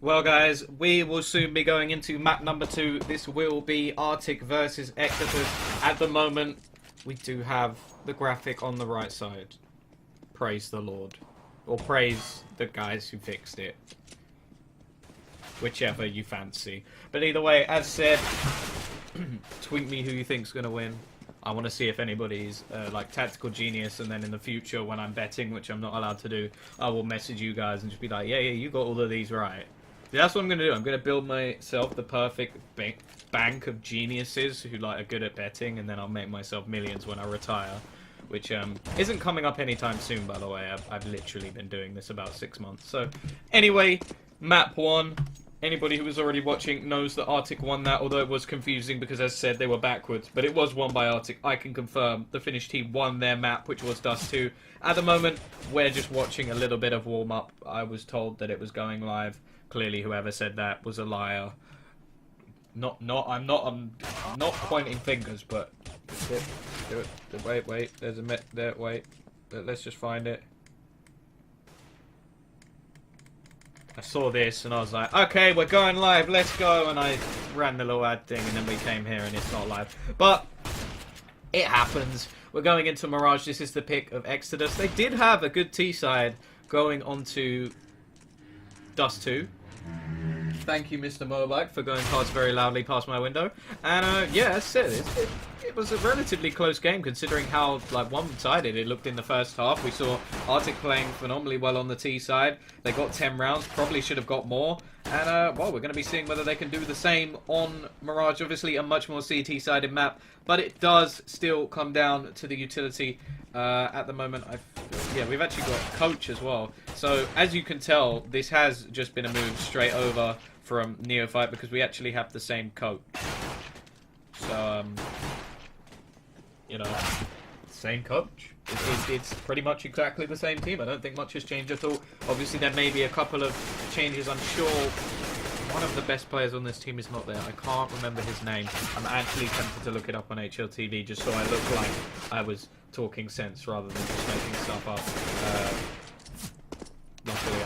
Well, guys, we will soon be going into map number 2. This will be RCTIC versus eXtatus. At the moment, we do have the graphic on the right side. Praise the Lord. Or praise the guys who fixed it. Whichever you fancy. But either way, as said, tweet me who you think's going to win. I want to see if anybody's like tactical genius, and then in the future when I'm betting, which I'm not allowed to do, I will message you guys and just be like, yeah, you got all of these right. That's what I'm going to do. I'm going to build myself the perfect bank of geniuses who like are good at betting, and then I'll make myself millions when I retire. Which isn't coming up anytime soon, by the way. I've literally been doing this about 6 months. So anyway, map 1. Anybody who was already watching knows that RCTIC won that, although it was confusing because, as said, they were backwards. But it was won by RCTIC. I can confirm the Finnish team won their map, which was Dust 2. At the moment, we're just watching a little bit of warm-up. I was told that it was going live. Clearly, whoever said that was a liar. I'm not pointing fingers, but wait. There's a there. Wait, let's just find it. I saw this and I was like, okay, we're going live. Let's go. And I ran the little ad thing, and then we came here and it's not live. But it happens. We're going into Mirage. This is the pick of eXtatus. They did have a good T side going onto Dust 2. Thank you, Mr. Motorbike, for going past very loudly past my window. And, yeah, as I said, it was a relatively close game, considering how, like, one-sided it looked in the first half. We saw RCTIC playing phenomenally well on the T side. They got 10 rounds, probably should have got more. And, well, we're going to be seeing whether they can do the same on Mirage. Obviously, a much more CT-sided map, but it does still come down to the utility. At the moment, yeah, we've actually got coach as well. So, as you can tell, this has just been a move straight over from Neophyte because we actually have the same coach. So, you know, same coach. It's pretty much exactly the same team. I don't think much has changed at all. Obviously, there may be a couple of changes. I'm sure one of the best players on this team is not there. I can't remember his name. I'm actually tempted to look it up on HLTV just so I look like I was talking sense rather than just making stuff up. Luckily,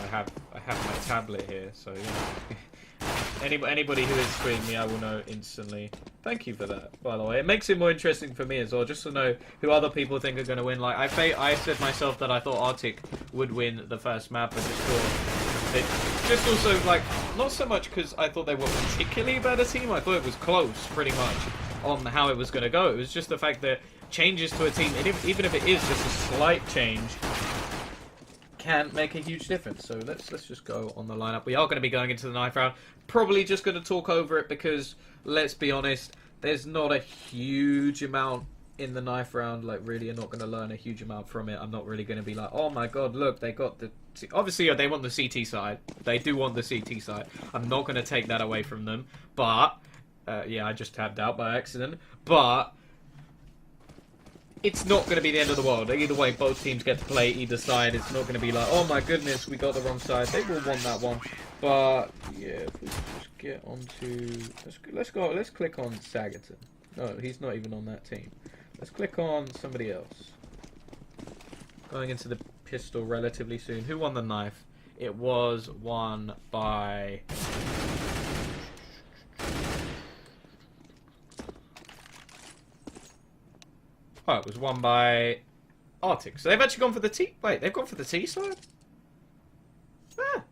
I have my tablet here, so yeah. Anybody who is tweeting me, I will know instantly. Thank you for that, by the way. It makes it more interesting for me as well, just to know who other people think are going to win. Like, I said myself that I thought RCTIC would win the first map. I just thought it just also, like, not so much because I thought they were particularly a better team. I thought it was close, pretty much, on how it was going to go. It was just the fact that changes to a team, and even if it is just a slight change, can make a huge difference. So let's just go on the lineup. We are going to be going into the knife round. Probably just going to talk over it because, let's be honest, there's not a huge amount in the knife round. Like, really, you're not going to learn a huge amount from it. I'm not really going to be like, oh my god, look, they got the... Obviously, they want the CT side. They do want the CT side. I'm not going to take that away from them. But, yeah, I just tabbed out by accident. But it's not going to be the end of the world. Either way, both teams get to play either side. It's not going to be like, oh my goodness, we got the wrong side. They will want that one. But yeah, if we just get onto, let's click on Sagaton. No, he's not even on that team. Let's click on somebody else. Going into the pistol relatively soon. Who won the knife? It was won by... Oh, it was won by RCTIC. So they've actually gone for the T... Wait, they've gone for the T side? Ah.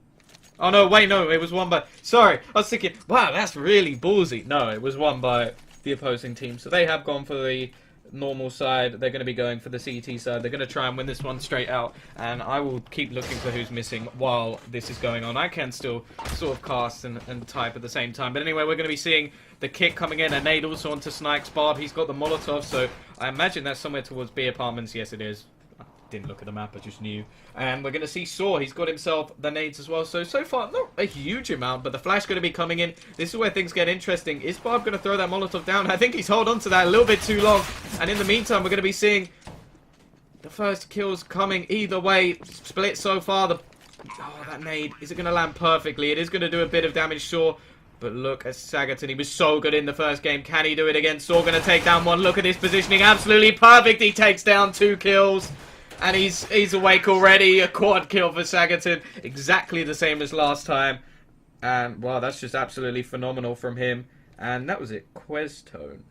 Oh, no, wait, no, it was won by... Sorry, I was thinking, wow, that's really ballsy. No, it was won by the opposing team. So they have gone for the normal side. They're going to be going for the CT side. They're going to try and win this one straight out. And I will keep looking for who's missing while this is going on. I can still sort of cast and type at the same time. But anyway, we're going to be seeing the kick coming in. A nade also onto Snike's Barb. He's got the Molotov, so I imagine that's somewhere towards B apartments. Yes, it is. I didn't look at the map, I just knew. And we're going to see Saw. He's got himself the nades as well. So far, not a huge amount, but the flash going to be coming in. This is where things get interesting. Is Barb going to throw that Molotov down? I think he's held on to that a little bit too long. And in the meantime, we're going to be seeing the first kills coming either way. Split so far. Oh, that nade. Is it going to land perfectly? It is going to do a bit of damage, Saw. But look at Sagaton. He was so good in the first game. Can he do it again? Saw going to take down one. Look at his positioning. Absolutely perfect. He takes down 2 kills. And he's awake already. A quad kill for Sagaton. Exactly the same as last time. And, wow, that's just absolutely phenomenal from him. And that was it. Questone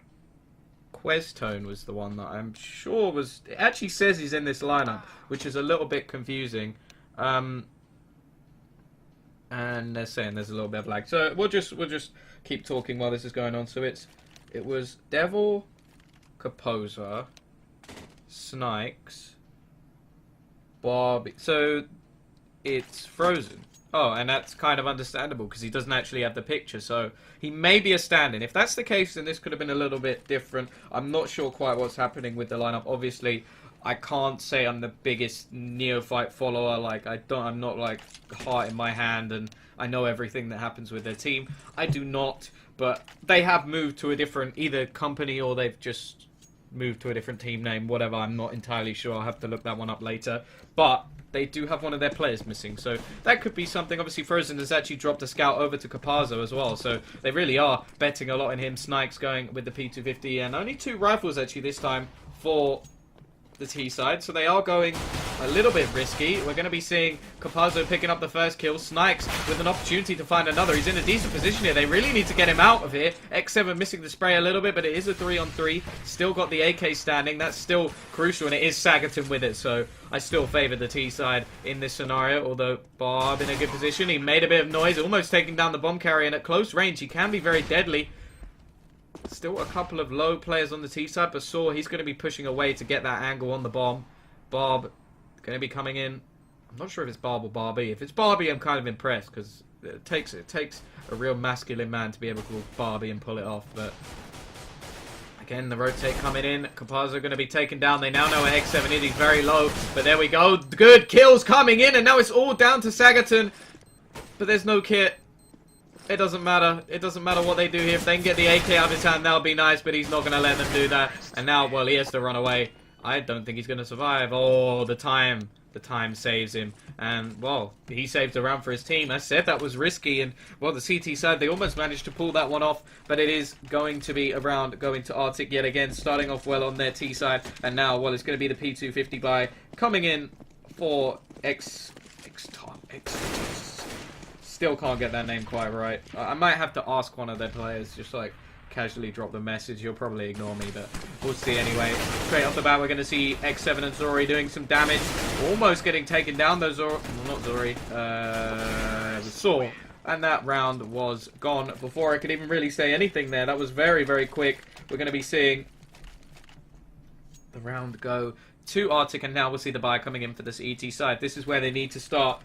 was the one that I'm sure was... It actually says he's in this lineup, which is a little bit confusing. And they're saying there's a little bit of lag. So we'll just keep talking while this is going on. So it was Devil, Composer, Snikes, Barbie. So it's Frozen. Oh, and that's kind of understandable because he doesn't actually have the picture. So he may be a stand-in. If that's the case, then this could have been a little bit different. I'm not sure quite what's happening with the lineup. Obviously, I can't say I'm the biggest neophyte follower. Like, I'm not like heart in my hand and I know everything that happens with their team. I do not, but they have moved to a different either company or they've just moved to a different team name, whatever. I'm not entirely sure. I'll have to look that one up later. But they do have one of their players missing, so that could be something. Obviously, Frozen has actually dropped a scout over to Caparzo as well, so they really are betting a lot in him. Snikes going with the P250, and only 2 rifles actually this time for the T side, so they are going a little bit risky. We're going to be seeing Caparzo picking up the first kill. Snikes with an opportunity to find another. He's in a decent position here. They really need to get him out of here. X7 missing the spray a little bit, but it is a 3-on-3. Still got the AK standing. That's still crucial, and it is Sagerton with it, so I still favour the T side in this scenario, although Barb in a good position. He made a bit of noise, almost taking down the bomb carrier, and at close range, he can be very deadly. Still a couple of low players on the T side, but Saw, he's going to be pushing away to get that angle on the bomb. Barb going to be coming in. I'm not sure if it's Barb or Barbie. If it's Barbie, I'm kind of impressed, because it takes a real masculine man to be able to call Barbie and pull it off, but again, the rotate coming in. Caparzo going to be taken down. They now know where X7 is. He's very low, but there we go. Good kills coming in, and now it's all down to Sagerton, but there's no kit. It doesn't matter. It doesn't matter what they do here. If they can get the AK out of his hand, that'll be nice, but he's not going to let them do that. And now, well, he has to run away. I don't think he's going to survive. Oh, the time. The time saves him. And, well, he saved a round for his team. I said that was risky. And, well, the CT side, they almost managed to pull that one off. But it is going to be a round going to RCTIC yet again, starting off well on their T side. And now, well, it's going to be the P250 buy coming in for eXtatus. Still can't get that name quite right. I might have to ask one of their players, just like casually drop the message. You'll probably ignore me, but we'll see anyway. Straight off the bat, we're going to see X7 and Zori doing some damage. Almost getting taken down, though. Well, not Zori. Saw. And that round was gone before I could even really say anything there. That was very, very quick. We're going to be seeing the round go to RCTIC, and now we'll see the buy coming in for this ET side. This is where they need to start.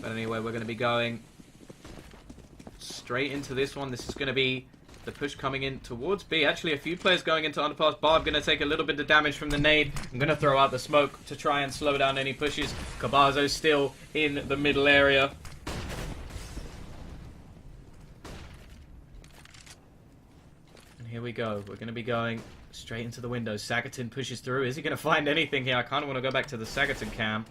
But anyway, we're going to be going straight into this one. This is going to be the push coming in towards B. Actually, a few players going into underpass. Barb going to take a little bit of damage from the nade. I'm going to throw out the smoke to try and slow down any pushes. Cabarzo still in the middle area. And here we go. We're going to be going straight into the window. Sagerton pushes through. Is he going to find anything here? I kind of want to go back to the Sagerton cam.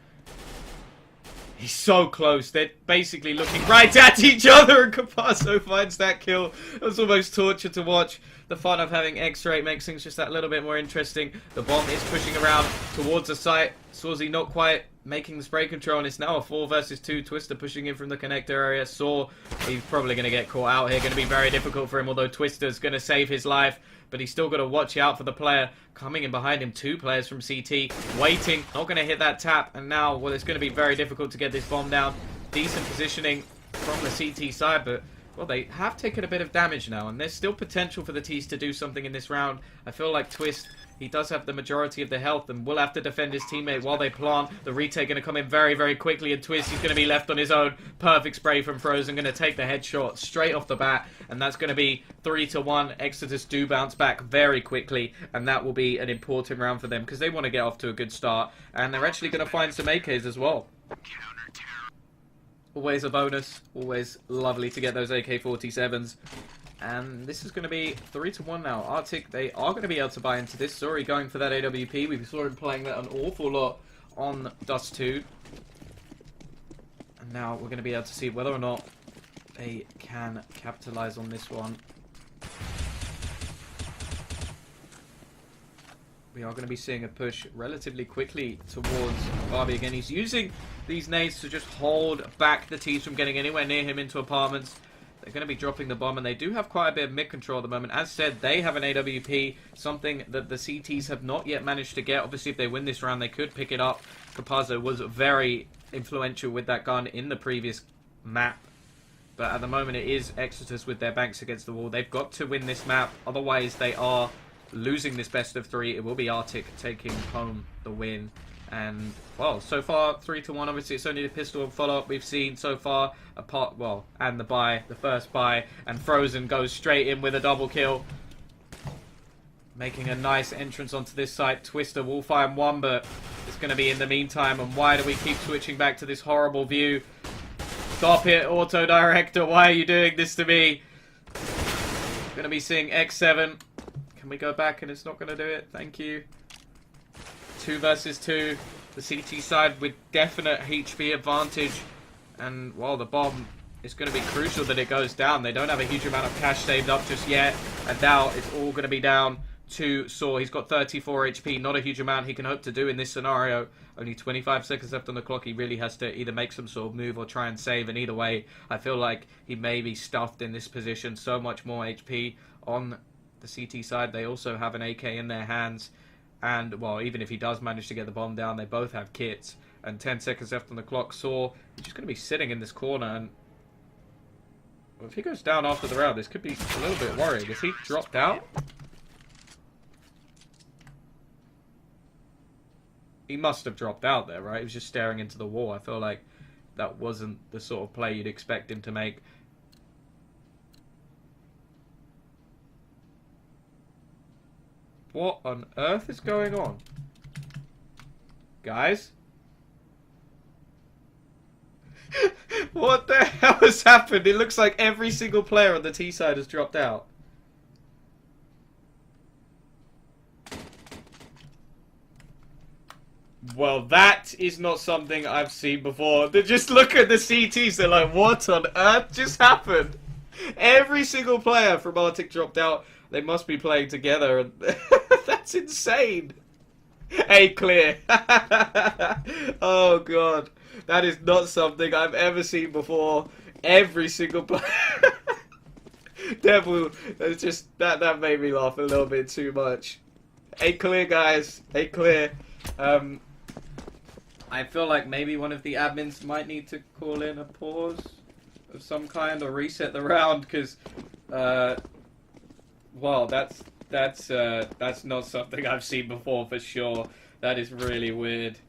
He's so close. They're basically looking right at each other, and Caparzo finds that kill. It was almost torture to watch. The fun of having X-ray makes things just that little bit more interesting. The bomb is pushing around towards the site. Sawzy not quite making the spray control, and it's now a 4 versus 2. Twister pushing in from the connector area. Saw, he's probably going to get caught out here. Going to be very difficult for him, although Twister's going to save his life. But he's still got to watch out for the player coming in behind him. 2 players from CT waiting. Not going to hit that tap. And now, well, it's going to be very difficult to get this bomb down. Decent positioning from the CT side, but, well, they have taken a bit of damage now. And there's still potential for the T's to do something in this round. I feel like Twist, he does have the majority of the health and will have to defend his teammate while they plant. The retake going to come in very, very quickly, and Twist, he's going to be left on his own. Perfect spray from Frozen, going to take the headshot straight off the bat, and that's going to be 3-1. eXtatus do bounce back very quickly, and that will be an important round for them because they want to get off to a good start, and they're actually going to find some AKs as well. Always a bonus, always lovely to get those AK-47s. And this is going to be 3-1 now. RCTIC, they are going to be able to buy into this. Sorry, going for that AWP. We saw him playing that an awful lot on Dust 2. And now we're going to be able to see whether or not they can capitalize on this one. we are going to be seeing a push relatively quickly towards Barbie again. He's using these nades to just hold back the T's from getting anywhere near him into apartments. They're going to be dropping the bomb, and they do have quite a bit of mid control at the moment. As said, they have an AWP, something that the CTs have not yet managed to get. Obviously, if they win this round, they could pick it up. Capazzo was very influential with that gun in the previous map. But at the moment, it is eXtatus with their backs against the wall. They've got to win this map. Otherwise, they are losing this best of 3. It will be RCTIC taking home the win. And, well, so far, 3-1. Obviously, it's only the pistol follow-up we've seen so far. And the first buy. And Frozen goes straight in with a double kill. Making a nice entrance onto this site. p3sta will find one, but it's going to be in the meantime. And why do we keep switching back to this horrible view? Stop it, Auto Director. Why are you doing this to me? Going to be seeing X7. Can we go back and it's not going to do it? Thank you. 2 versus 2. The CT side with definite HP advantage. And, well, the bomb is going to be crucial that it goes down. They don't have a huge amount of cash saved up just yet. And now it's all going to be down to Saw. He's got 34 HP. Not a huge amount he can hope to do in this scenario. Only 25 seconds left on the clock. He really has to either make some sort of move or try and save. And either way, I feel like he may be stuffed in this position. So much more HP on the CT side. They also have an AK in their hands. And, well, even if he does manage to get the bomb down, they both have kits. And 10 seconds left on the clock. Saw is just going to be sitting in this corner. And, well, if he goes down after the round, this could be a little bit worrying. Is he dropped out? He must have dropped out there, right? He was just staring into the wall. I feel like that wasn't the sort of play you'd expect him to make. What on earth is going on? Guys? What the hell has happened? It looks like every single player on the T side has dropped out. Well, that is not something I've seen before. They just look at the CTs, they're like, what on earth just happened? Every single player from RCTIC dropped out. They must be playing together. And that's insane. Hey, clear. Oh, God. That is not something I've ever seen before. Every single player. Devil, it's just, that made me laugh a little bit too much. Hey, clear, guys. Hey, clear. I feel like maybe one of the admins might need to call in a pause of some kind or reset the round, because, well, that's not something I've seen before for sure. That is really weird.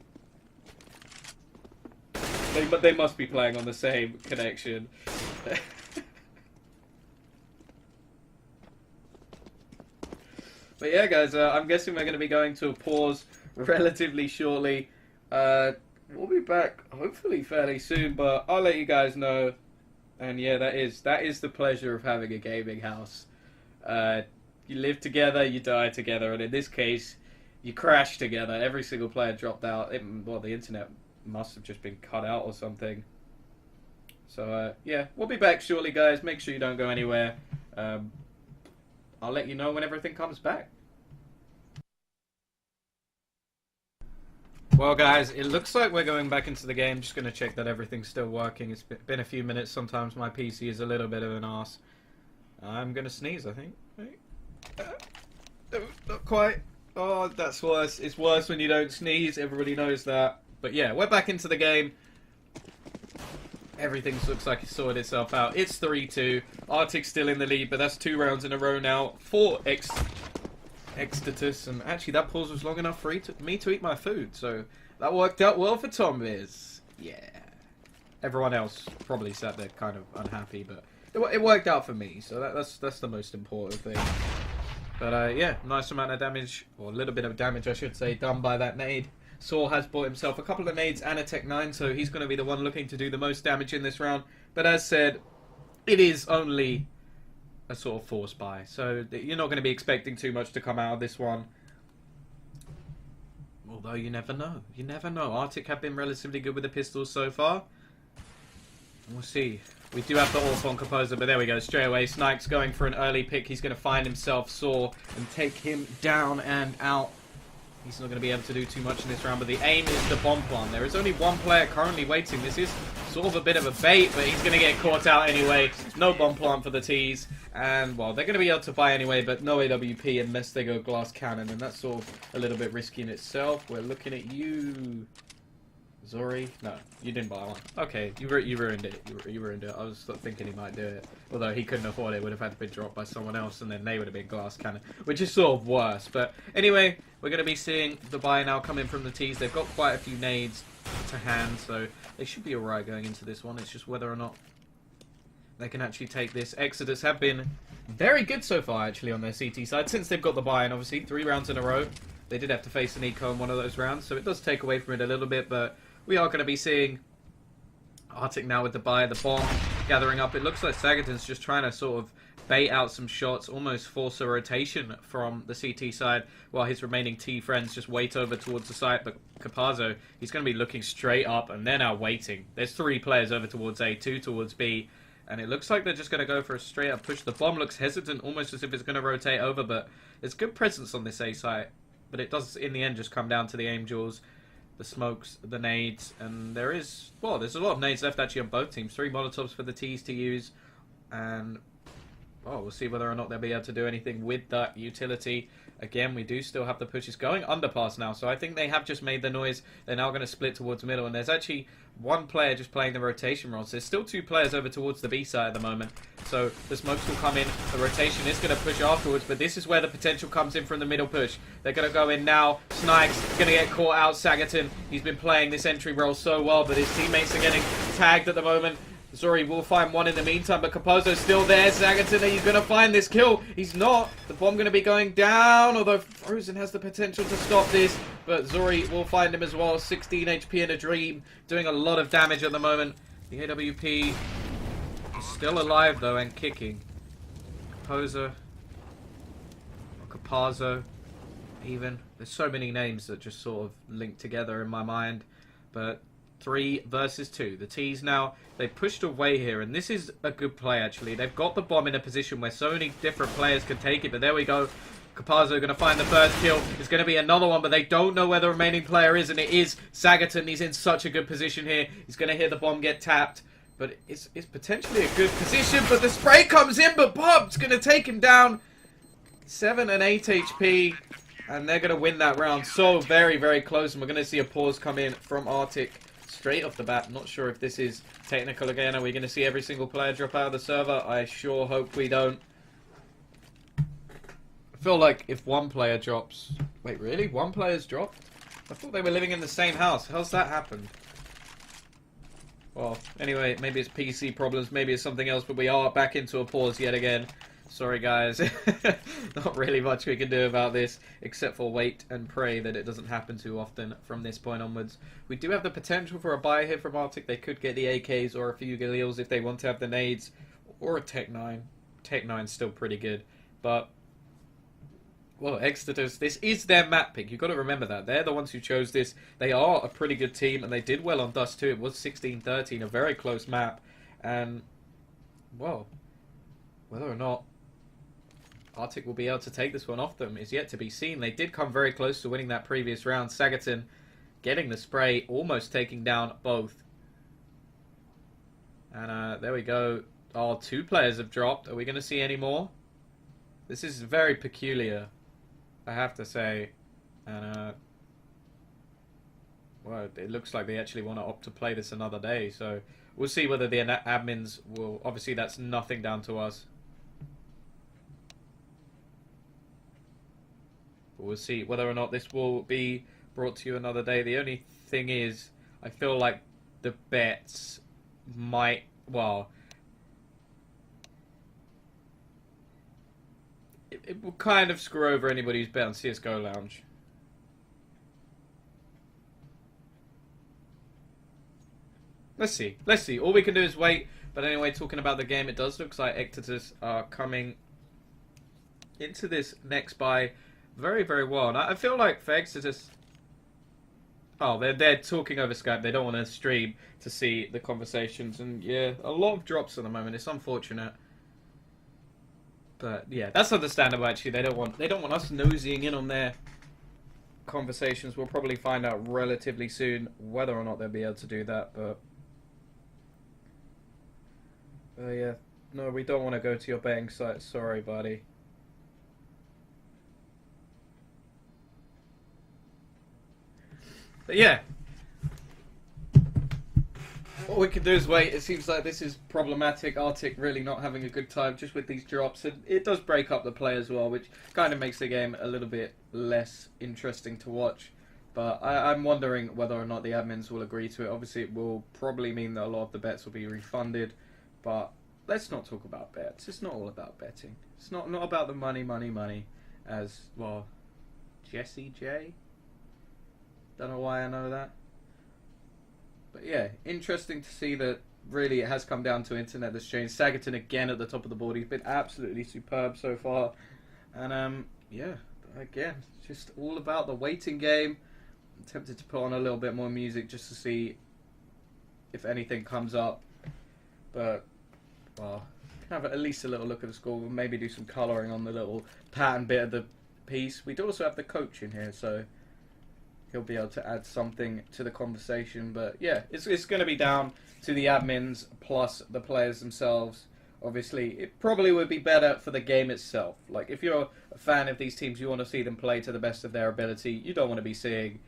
But they must be playing on the same connection. But yeah, guys, I'm guessing we're going to be going to a pause relatively shortly. We'll be back hopefully fairly soon, but I'll let you guys know. And yeah, that is the pleasure of having a gaming house. You live together, you die together, and in this case, you crash together. Every single player dropped out. Well, the internet must have just been cut out or something. So yeah, we'll be back shortly, guys. Make sure you don't go anywhere. I'll let you know when everything comes back. Well, guys, it looks like we're going back into the game. Just going to check that everything's still working. It's been a few minutes. Sometimes my PC is a little bit of an arse. I'm going to sneeze, I think. No, not quite. Oh, that's worse. It's worse when you don't sneeze. Everybody knows that. But yeah, we're back into the game. Everything looks like it's sorted itself out. It's 3-2. RCTIC's still in the lead, but that's 2 rounds in a row now for eXtatus, and actually that pause was long enough for me to eat my food, so that worked out well for Tom Viz. Yeah. Everyone else probably sat there kind of unhappy, but it worked out for me, so that's the most important thing. But yeah, nice amount of damage, or a little bit of damage I should say, done by that nade. Saw has bought himself a couple of nades and a Tech 9, so he's going to be the one looking to do the most damage in this round. But as said, it is only a sort of force buy, so you're not going to be expecting too much to come out of this one. Although you never know. You never know. RCTIC have been relatively good with the pistols so far. We'll see. We do have the AWP on Composer, but there we go. Straight away, Snike's going for an early pick. He's going to find himself Saw and take him down and out. he's not going to be able to do too much in this round, but the aim is the bomb plant. There is only one player currently waiting. This is sort of a bit of a bait, but he's going to get caught out anyway. No bomb plant for the T's, and, well, they're going to be able to buy anyway, but no AWP unless they go glass cannon, and that's sort of a little bit risky in itself. We're looking at you, Zori. No, you didn't buy one. Okay, you ruined it. You ruined it. I was thinking he might do it. Although he couldn't afford it. Would have had to be dropped by someone else, and then they would have been glass cannon. Which is sort of worse. But anyway, we're going to be seeing the buy now come in from the T's. They've got quite a few nades to hand, so they should be alright going into this one. It's just whether or not they can actually take this. eXtatus have been very good so far, actually, on their CT side. Since they've got the buy, and obviously 3 rounds in a row. They did have to face an eco in one of those rounds, so it does take away from it a little bit, but we are going to be seeing RCTIC now with the buy, the bomb gathering up. It looks like Sagaton's just trying to sort of bait out some shots, almost force a rotation from the CT side, while his remaining T friends just wait over towards the site. But Caparzo, he's going to be looking straight up, and they're now waiting. There's 3 players over towards A, 2 towards B, and it looks like they're just going to go for a straight up push. The bomb looks hesitant, almost as if it's going to rotate over, but there's good presence on this A site. But it does, in the end, just come down to the aim duels, the smokes, the nades, and there's a lot of nades left actually on both teams. 3 Molotovs for the T's to use, and we'll see whether or not they'll be able to do anything with that utility. Again, we do still have the pushes going underpass now, so I think they have just made the noise. They're now going to split towards middle, and there's actually 1 player just playing the rotation roles. There's still 2 players over towards the B side at the moment, so the smokes will come in. The rotation is going to push afterwards, but this is where the potential comes in from the middle push. They're going to go in now. Snipes going to get caught out. Sagaton, he's been playing this entry role so well, but his teammates are getting tagged at the moment. Zori will find one in the meantime, but Capozo's still there. Sagaton, he's going to find this kill. He's not. The bomb going to be going down, although Frozen has the potential to stop this. But Zori will find him as well. 16 HP in a dream, doing a lot of damage at the moment. The AWP is still alive, though, and kicking. Capozo. Or Caparzo, even. There's so many names that just sort of link together in my mind. But 3 versus 2. The T's now, they pushed away here, and this is a good play, actually. They've got the bomb in a position where so many different players can take it, but there we go. Caparzo going to find the first kill. It's going to be another one, but they don't know where the remaining player is, and it is Sagaton. He's in such a good position here. He's going to hear the bomb get tapped, but it's potentially a good position, but the spray comes in, but Bob's going to take him down. 7 and 8 HP, and they're going to win that round. So very, very close, and we're going to see a pause come in from RCTIC straight off the bat. Not sure if this is technical again. Are we going to see every single player drop out of the server? I sure hope we don't. I feel like if 1 player drops... Wait, really? 1 player's dropped? I thought they were living in the same house. How's that happened? Well, anyway, maybe it's PC problems, maybe it's something else, but we are back into a pause yet again. Sorry, guys. Not really much we can do about this, except for wait and pray that it doesn't happen too often from this point onwards. We do have the potential for a buy here from RCTIC. They could get the AKs or a few Galils if they want to have the nades, or a Tech 9. Tech 9's still pretty good, but... Well, eXtatus, this is their map pick. You've got to remember that. They're the ones who chose this. They are a pretty good team, and they did well on Dust too. It was 16-13, a very close map. And, well, whether or not RCTIC will be able to take this one off them is yet to be seen. They did come very close to winning that previous round. Sagaton getting the spray, almost taking down both. And there we go. Oh, 2 players have dropped. Are we going to see any more? This is very peculiar, I have to say. And, well, it looks like they actually want to opt to play this another day. So we'll see whether the admins will... Obviously, that's nothing down to us. But we'll see whether or not this will be brought to you another day. The only thing is, I feel like the bets might... Well... It will kind of screw over anybody who's bet on CSGO Lounge. Let's see. Let's see. All we can do is wait. But anyway, talking about the game, it does look like eXtatus are coming into this next buy very, very well. And I feel like for eXtatus... Oh, they're talking over Skype. They don't want to stream to see the conversations. And yeah, a lot of drops at the moment. It's unfortunate. But yeah, that's understandable actually. They don't want us nosying in on their conversations. We'll probably find out relatively soon whether or not they'll be able to do that, but yeah, no, we don't want to go to your betting site. Sorry, buddy. But yeah, all we can do is wait. It seems like this is problematic. RCTIC really not having a good time just with these drops. And it does break up the play as well, which kind of makes the game a little bit less interesting to watch. But I'm wondering whether or not the admins will agree to it. Obviously, it will probably mean that a lot of the bets will be refunded. But let's not talk about bets. It's not all about betting. It's not about the money, as, well, Jesse J? Don't know why I know that. But yeah, interesting to see that really it has come down to internet that's changed. Sagerton again at the top of the board. He's been absolutely superb so far. And yeah, again, just all about the waiting game. I'm tempted to put on a little bit more music just to see if anything comes up. But, well, have at least a little look at the score. We'll maybe do some colouring on the little pattern bit of the piece. We do also have the coach in here, so he'll be able to add something to the conversation. But yeah, it's going to be down to the admins plus the players themselves. Obviously, it probably would be better for the game itself. Like, if you're a fan of these teams, you want to see them play to the best of their ability. You don't want to be seeing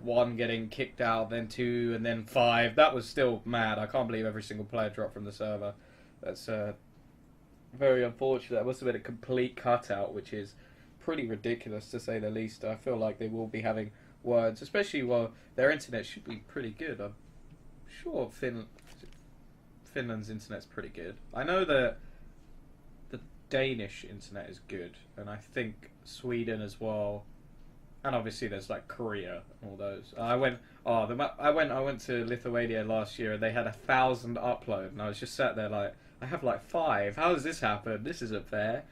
one getting kicked out, then two, and then five. That was still mad. I can't believe every single player dropped from the server. That's very unfortunate. That must have been a complete cutout, which is pretty ridiculous to say the least. I feel like they will be having words, especially while their internet should be pretty good. I'm sure Finland's internet's pretty good. I know that the Danish internet is good, and I think Sweden as well. And obviously there's like Korea and all those. I went to Lithuania last year and they had 1,000 upload, and I was just sat there like, I have like 5. How does this happen? This isn't fair.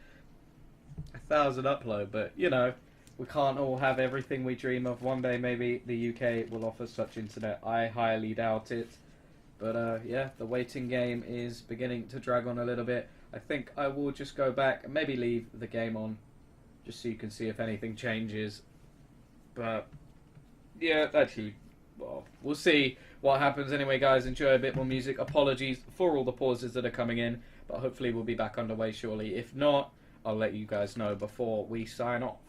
1,000 upload, but you know, we can't all have everything we dream of. One day maybe the UK will offer such internet. I highly doubt it. But yeah, the waiting game is beginning to drag on a little bit. I think I will just go back and maybe leave the game on just so you can see if anything changes. But yeah, actually, well, we'll see what happens. Anyway, guys, enjoy a bit more music. Apologies for all the pauses that are coming in, but hopefully we'll be back underway shortly. If not, I'll let you guys know before we sign off.